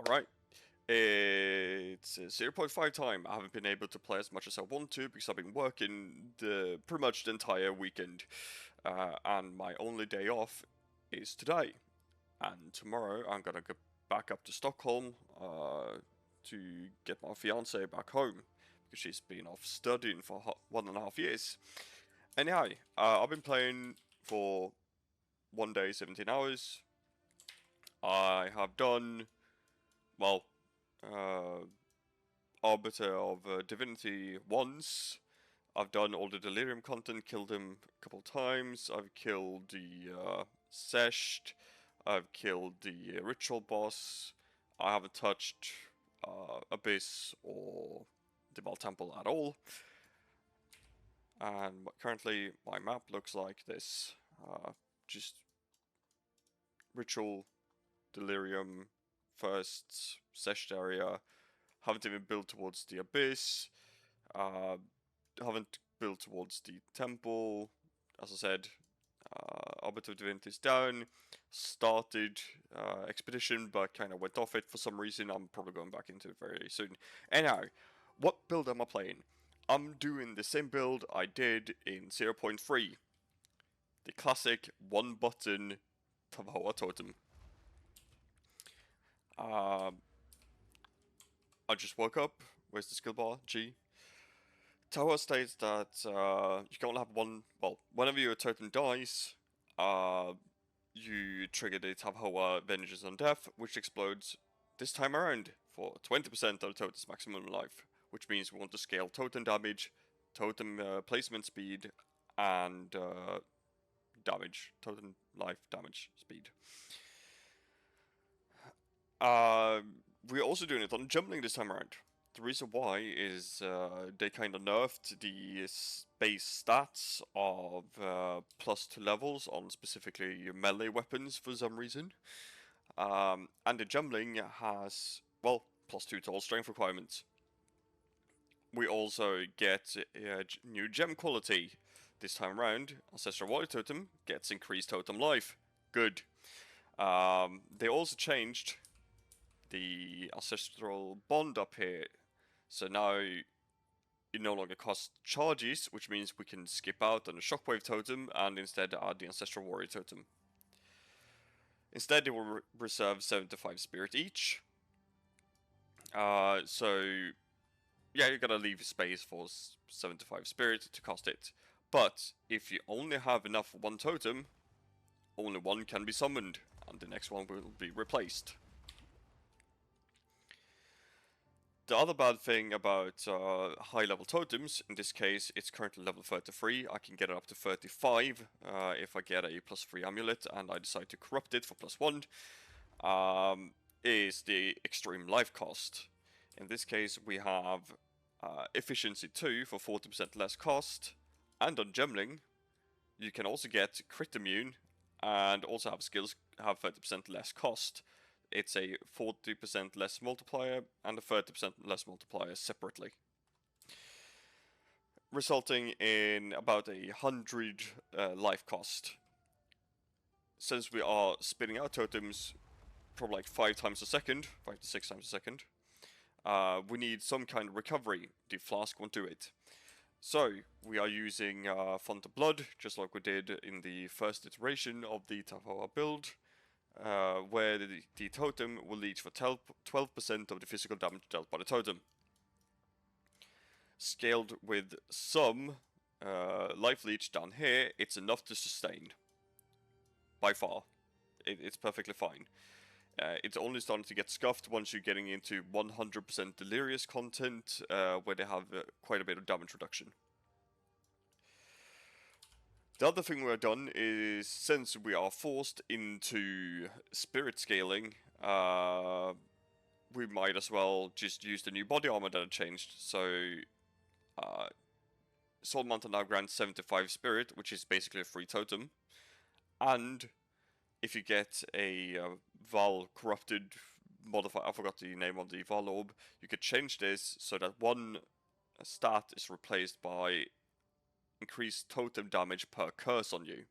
Alright, it's 0.5 time. I haven't been able to play as much as I want to because I've been working pretty much the entire weekend. And my only day off is today. And tomorrow I'm gonna go back up to Stockholm to get my fiance back home because she's been off studying for 1.5 years. Anyhow, I've been playing for 1 day, 17 hours. I have done, well, Arbiter of Divinity once. I've done all the Delirium content, killed him a couple times. I've killed the Seshed. I've killed the Ritual boss. I haven't touched Abyss or the Val Temple at all. And currently my map looks like this. Just Ritual, Delirium, first Seshed area. Haven't even built towards the Abyss. Haven't built towards the Temple. As I said, Arbiter of Divinity is down. Started Expedition, but kind of went off it for some reason. I'm probably going back into it very soon. Anyhow, what build am I playing? I'm doing the same build I did in 0.3. The classic one-button Tawhoa totem. I just woke up. Where's the skill bar? G. Tawhoa states that you can only have one. Well, whenever your totem dies, you trigger the Tawhoa Vengeance on Death, which explodes this time around for 20% of the totem's maximum life, which means we want to scale totem damage, totem placement speed, and damage, totem life damage speed. We're also doing it on Gemling this time around. The reason why is they kind of nerfed the base stats of +2 levels on specifically melee weapons for some reason. And the Gemling has, well, +2 to all strength requirements. We also get new gem quality. This time around, Ancestral Warrior Totem gets increased totem life. Good. They also changed the Ancestral Bond up here. So now it no longer costs charges, which means we can skip out on the Shockwave Totem and instead add the Ancestral Warrior Totem. Instead, they will reserve 75 spirit each. So yeah, you gotta leave space for 75 spirit to cost it. But if you only have enough for one totem, only one can be summoned, and the next one will be replaced. The other bad thing about high level totems, in this case it's currently level 33, I can get it up to 35 if I get a +3 amulet and I decide to corrupt it for +1, is the extreme life cost. In this case we have efficiency 2 for 40% less cost, and on Gemling you can also get crit immune and also have skills have 30% less cost. It's a 40% less multiplier and a 30% less multiplier separately, resulting in about 100 life cost. Since we are spinning out totems probably like 5 times a second, 5 to 6 times a second, we need some kind of recovery. The flask won't do it. So we are using Font of Blood, just like we did in the first iteration of the Tawhoa build. Where the totem will leech for 12% of the physical damage dealt by the totem. Scaled with some life leech down here, it's enough to sustain. By far. It's perfectly fine. It's only starting to get scuffed once you're getting into 100% delirious content, where they have quite a bit of damage reduction. The other thing we've done is, since we are forced into spirit scaling, we might as well just use the new body armor that I changed. So, Soul Mountain now grants 75 spirit, which is basically a free totem. And if you get a Val corrupted modifier, I forgot the name of the Val orb, you could change this so that one stat is replaced by increased totem damage per curse on you.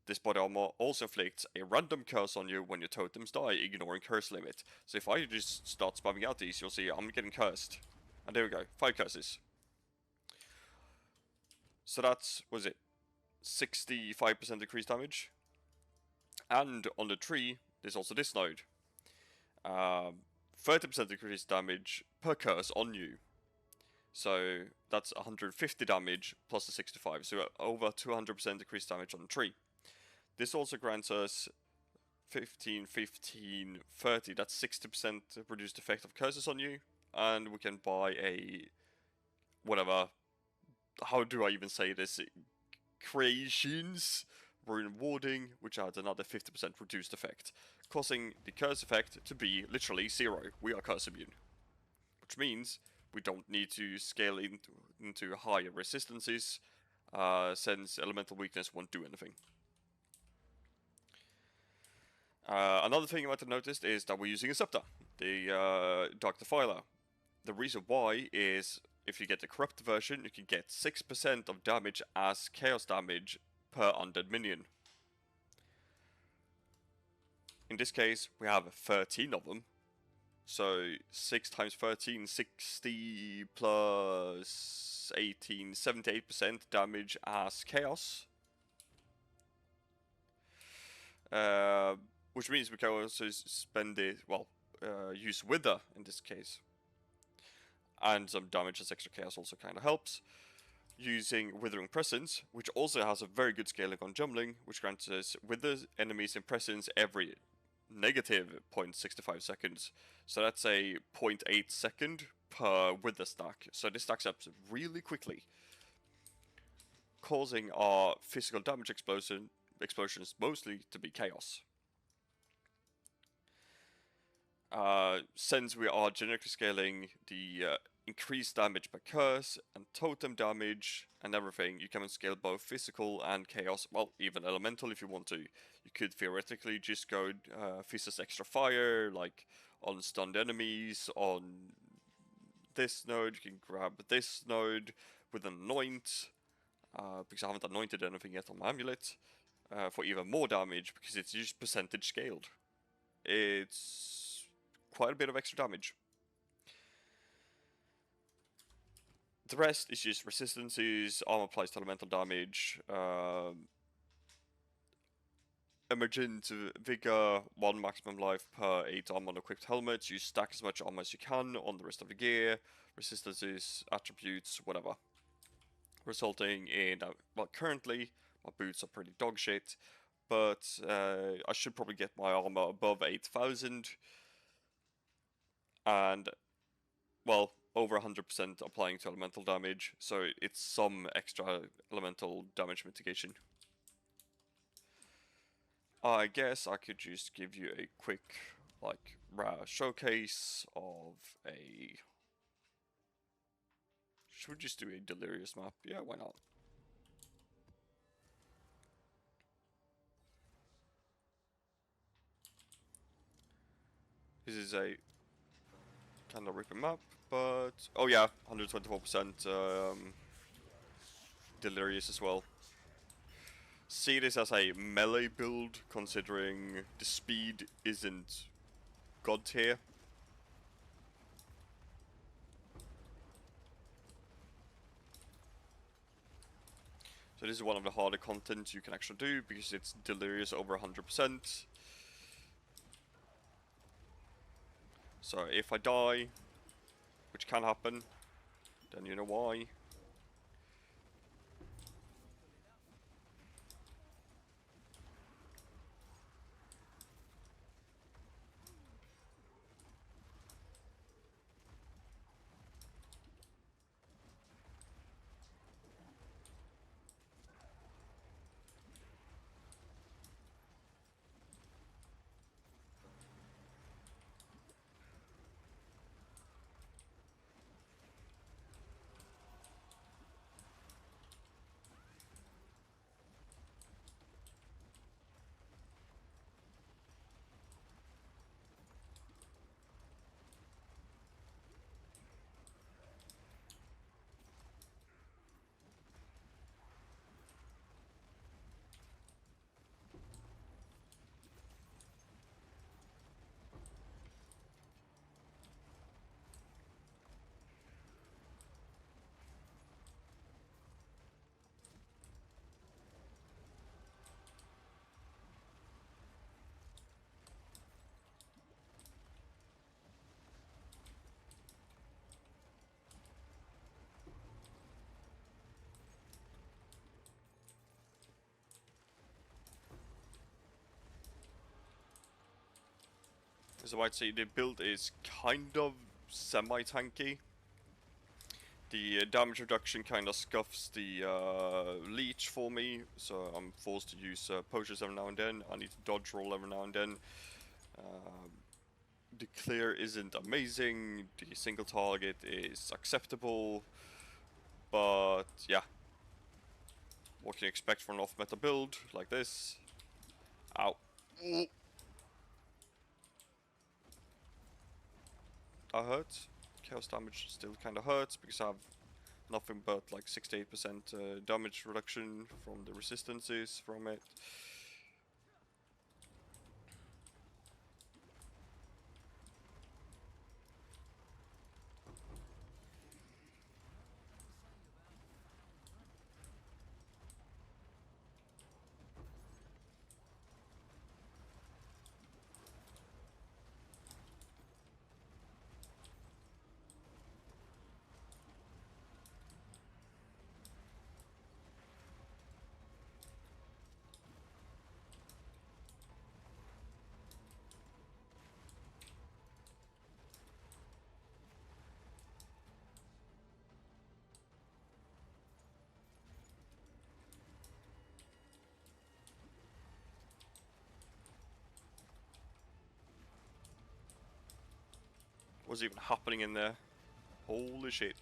This body armor also inflicts a random curse on you when your totems die, ignoring curse limit. So if I just start spamming out these, you'll see I'm getting cursed. And there we go, 5 curses. So that's, what is it, 65% increased damage. And on the tree, there's also this node. 30% increased damage per curse on you. So that's 150 damage plus the 65, so over 200% increased damage on the tree. This also grants us 15, 15, 30, that's 60% reduced effect of curses on you. And we can buy a, whatever, how do I even say this? Creations Rune Warding, which adds another 50% reduced effect, causing the curse effect to be literally 0. We are curse immune. Which means we don't need to scale into higher resistances, since elemental weakness won't do anything. Another thing you might have noticed is that we're using a scepter, the Dark Defiler. The reason why is if you get the corrupted version, you can get 6% of damage as chaos damage per undead minion. In this case, we have 13 of them. So 6 times 13, 60 plus 18, 78% damage as chaos. Which means we can also spend it, well, use Wither in this case. And some damage as extra chaos also kind of helps. Using Withering Presence, which also has a very good scaling on Gemling, which grants us Wither enemies in Presence every negative 0.65 seconds. So that's a 0.8 second per Wither stack. So this stacks up really quickly, causing our physical damage explosions mostly to be chaos. Since we are generically scaling the increased damage per curse and totem damage and everything, you can scale both physical and chaos, well, even elemental if you want to. You could theoretically just go Fist's extra fire, like on stunned enemies, on this node. You can grab this node with an anoint, because I haven't anointed anything yet on my amulet, for even more damage, because it's just percentage scaled. It's quite a bit of extra damage. The rest is just resistances, armor applies to elemental damage, emergent vigor, 1 maximum life per 8 armor on equipped helmets. You stack as much armor as you can on the rest of the gear, resistances, attributes, whatever. Resulting in, well, currently my boots are pretty dog shit, but I should probably get my armor above 8,000. And, well, over 100% applying to elemental damage, so it's some extra elemental damage mitigation. I guess I could just give you a quick, like, showcase of a... Should we just do a delirious map? Yeah, why not? This is a kind of ripping map, but... Oh yeah, 124% delirious as well. See this as a melee build, considering the speed isn't god tier. So this is one of the harder content you can actually do, because it's delirious over 100%. So if I die, which can happen, then you know why. So I'd say the build is kind of semi-tanky. The damage reduction kind of scuffs the leech for me, so I'm forced to use potions every now and then. I need to dodge roll every now and then. The clear isn't amazing, the single target is acceptable, but yeah. What can you expect from an off-meta build like this? Ow. Ooh. That hurts. Chaos damage still kind of hurts because I have nothing but like 68% damage reduction from the resistances from it. What's even happening in there? Holy shit.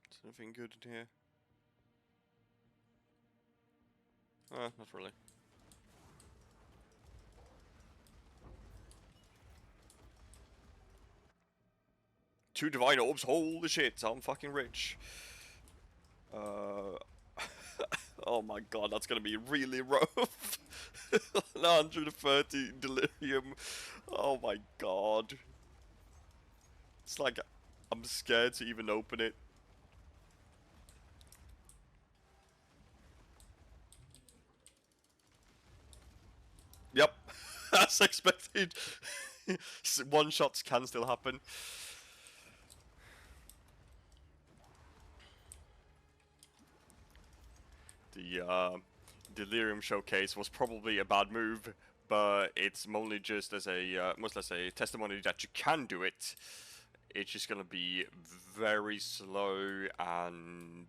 Is there anything good in here? Not really. Two divine orbs, holy shit, I'm fucking rich. Oh my god, that's gonna be really rough. 130 delirium. Oh my god. It's like I'm scared to even open it. Yep, as expected. One shots can still happen. The Delirium Showcase was probably a bad move, but it's only just as a, much less a testimony that you can do it. It's just gonna be very slow and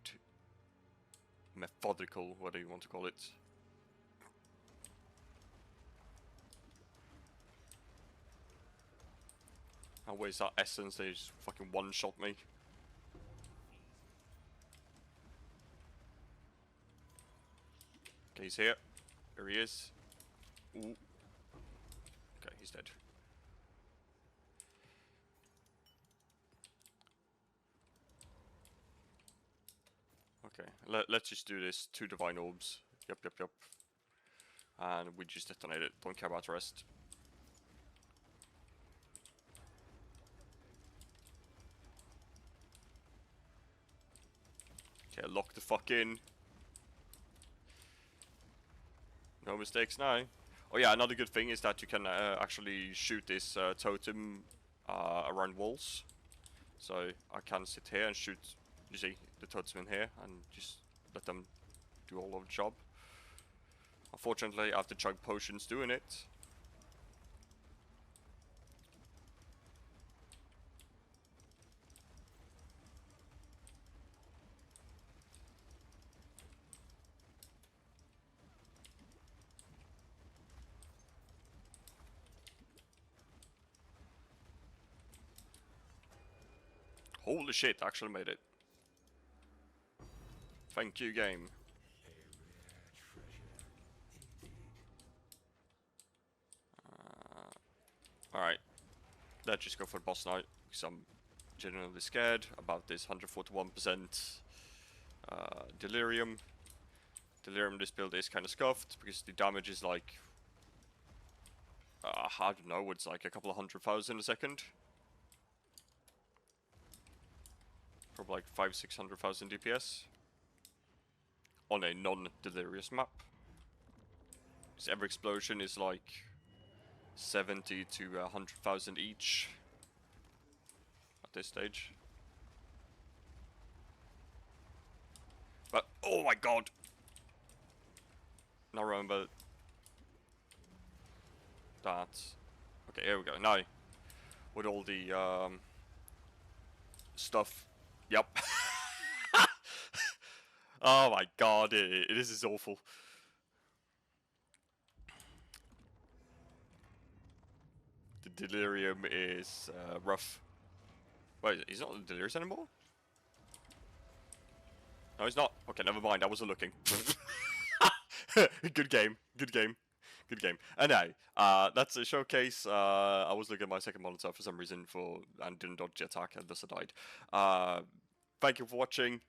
methodical, whatever you want to call it. How waste that essence, they just fucking one-shot me. Okay, he's here. Here he is. Ooh. Okay, he's dead. Okay, let's just do this. 2 divine orbs. Yep. And we just detonate it. Don't care about the rest. Okay, lock the fuck in. No mistakes now. Oh yeah, another good thing is that you can actually shoot this totem around walls. So I can sit here and shoot, you see, the totem in here and just let them do all of the job. Unfortunately, I have to chug potions doing it. Holy shit, actually made it. Thank you, game. Alright, let's just go for the boss now, because I'm genuinely scared about this 141% delirium. Delirium this build is kind of scuffed because the damage is like, I don't know, it's like a couple of 100,000 a second. Probably like 500,000-600,000 DPS on a non-delirious map. Because every explosion is like 70 to 100,000 each at this stage. But oh my god! Now remember that. Okay, here we go. Now with all the stuff. Yep. Oh my god, this is awful. The delirium is rough. Wait, he's not delirious anymore? No, he's not. Okay, never mind. I wasn't looking. Good game. Good game. Good game. Anyway, that's a showcase. I was looking at my second monitor for some reason and didn't dodge the attack and thus I died. Thank you for watching.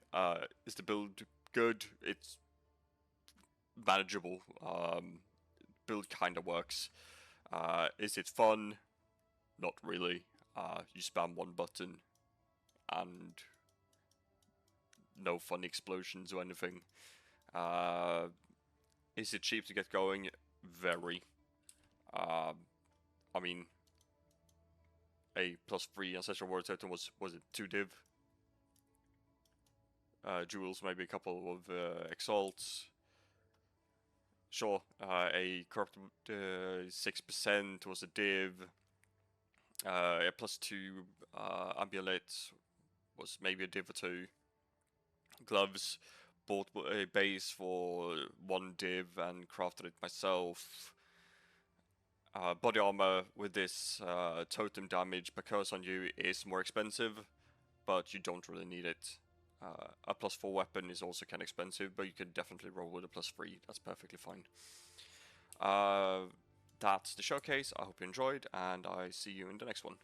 Is the build good? It's manageable. Build kind of works. Is it fun? Not really. You spam one button and no fun explosions or anything. Is it cheap to get going? Very. I mean, a +3 Ancestral War Totem was it 2 div? Jewels, maybe a couple of exalts. Sure, a corrupt 6% was a div. A +2 amulet was maybe a div or 2. Gloves, bought a base for 1 div and crafted it myself. Body armor with this totem damage per curse on you is more expensive, but you don't really need it. A +4 weapon is also kind of expensive, but you can definitely roll with a +3. That's perfectly fine. That's the showcase. I hope you enjoyed, and I see you in the next one.